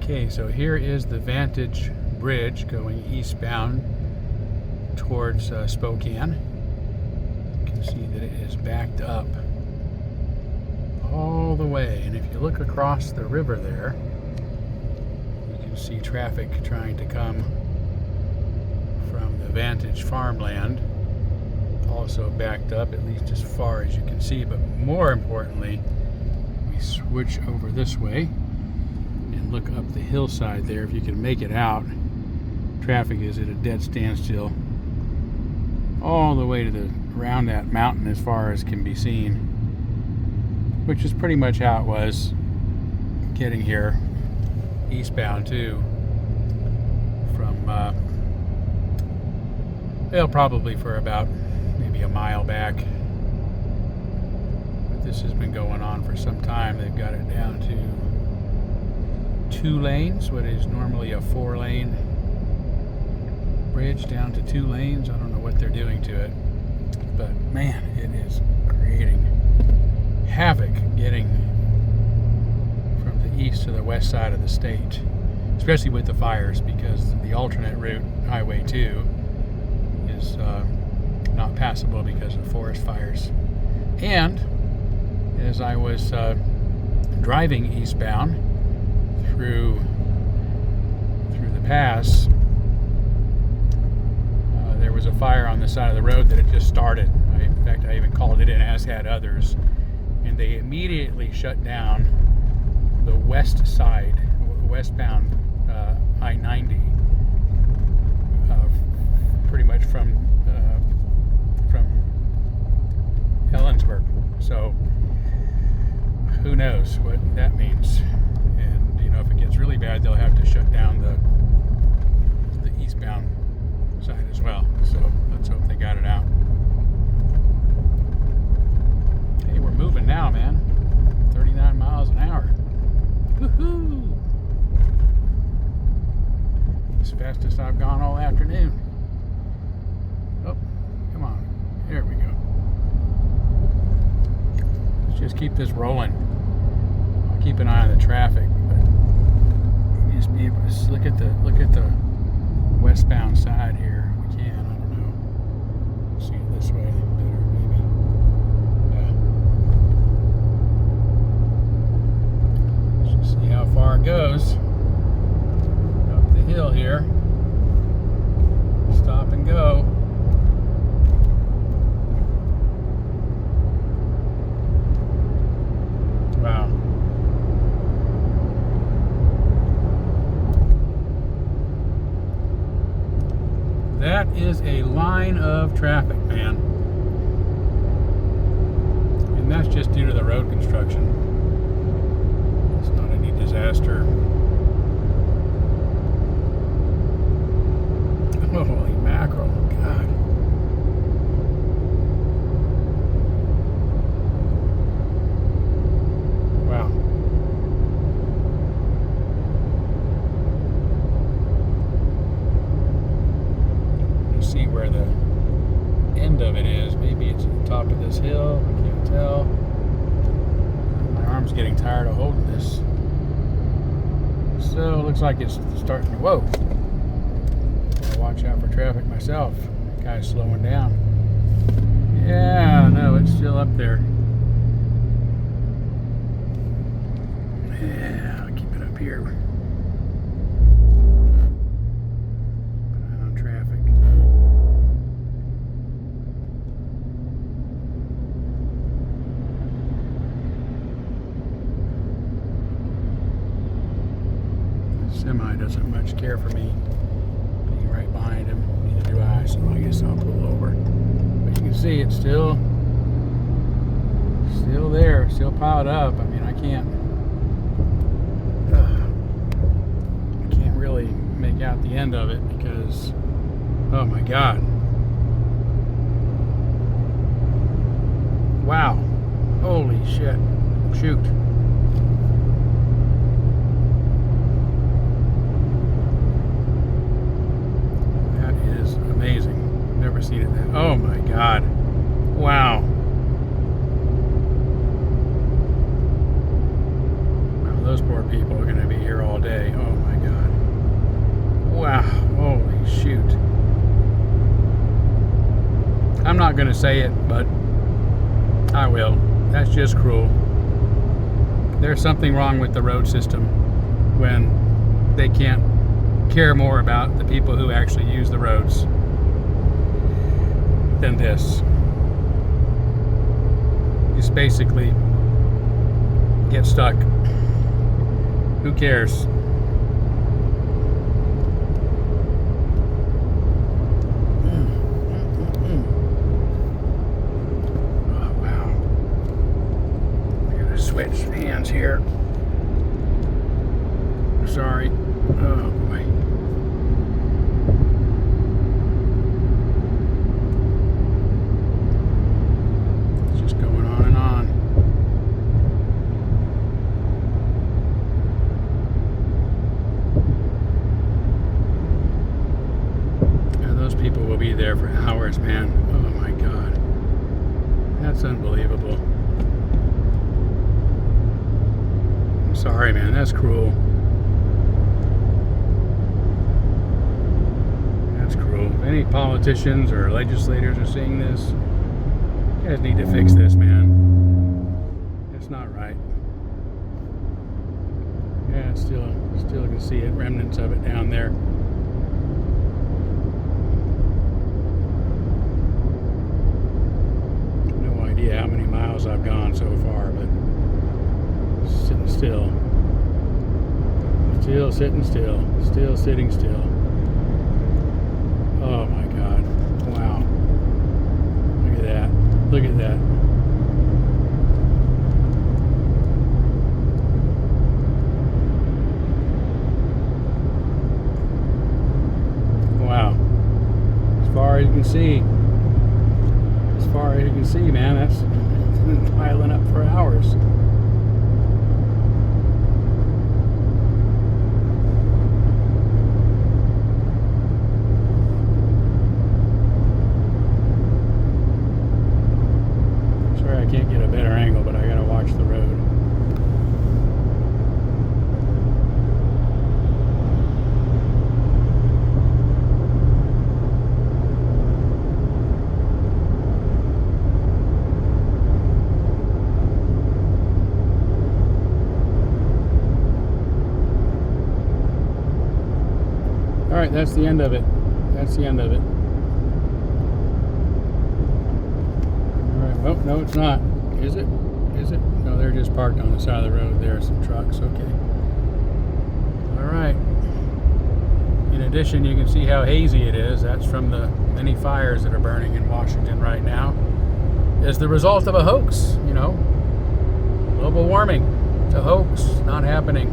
Okay, so here is the Vantage Bridge going eastbound towards Spokane. You can see that it is backed up all the way, and if you look across the river there, you can see traffic trying to come from the Vantage farmland, also backed up at least as far as you can see. But more importantly, we switch over this way and look up the hillside there. If you can make it out, traffic is at a dead standstill all the way to the around that mountain as far as can be seen, which is pretty much how it was getting here eastbound too from well, probably for about maybe a mile back. But this has been going on for some time. They've got it down to 2 lanes, what is normally a 4-lane bridge, down to 2 lanes. I don't know what they're doing to it, but man, it is creating havoc getting from the east to the west side of the state, especially with the fires, because the alternate route, Highway 2, is not passable because of forest fires. And as I was driving eastbound through the pass, there was a fire on the side of the road that had just started. In fact, I even called it in, as had others, and they immediately shut down the west side, westbound I-90, pretty much from Ellensburg. So who knows what that means? And you know, if it gets really bad, they'll have to shut down the eastbound side as well. So let's hope they got it out. Hey, we're moving now, man. 39 miles an hour. Woohoo! As fast as I've gone all afternoon. Oh, come on. There we go. Let's just keep this rolling. I'll keep an eye on the traffic, but just be able to look at the westbound side here. We can. I don't know. See it this way better, maybe. Yeah. Let's just see how far it goes. Up the hill here. Stop and go. Wow. That is a line of traffic, man. And that's just due to the road construction. It's not any disaster. Holy mackerel, God. Wow. You see where the end of it is. Maybe it's at the top of this hill. I can't tell. My arm's getting tired of holding this. So it looks like it's starting to, whoa. Watch out for traffic myself. That guy's slowing down. Yeah, no, it's still up there. Yeah, I'll keep it up here. On traffic. The semi doesn't much care for me right behind him, neither do I, so I guess I'll pull over. But you can see it's still there, still piled up. I mean, I can't really make out the end of it because, oh my God. Wow. Holy shit. Shoot. Amazing. I've never seen it that. Oh my God. Wow. Wow, those poor people are going to be here all day. Oh my God. Wow. Holy shoot. I'm not going to say it, but I will. That's just cruel. There's something wrong with the road system when they can't care more about the people who actually use the roads than this. Just basically get stuck. Who cares? Oh, wow. I gotta switch hands here. Sorry. Oh, boy. It's just going on and on. And those people will be there for hours, man. Oh, my God. That's unbelievable. I'm sorry, man. That's cruel. If any politicians or legislators are seeing this, you guys need to fix this, man. It's not right. Yeah, still can see it, remnants of it down there. No idea how many miles I've gone so far, but sitting still. Still sitting still. Still sitting still. Oh my God. Wow. Look at that. Look at that. Wow. As far as you can see. As far as you can see, man, that's been piling up for hours. I can't get a better angle, but I gotta watch the road. All right, that's the end of it. That's the end of it. Oh, no, it's not. Is it? Is it? No, they're just parked on the side of the road. There are some trucks. Okay. All right. In addition, you can see how hazy it is. That's from the many fires that are burning in Washington right now. As the result of a hoax, you know. Global warming. It's a hoax. Not happening.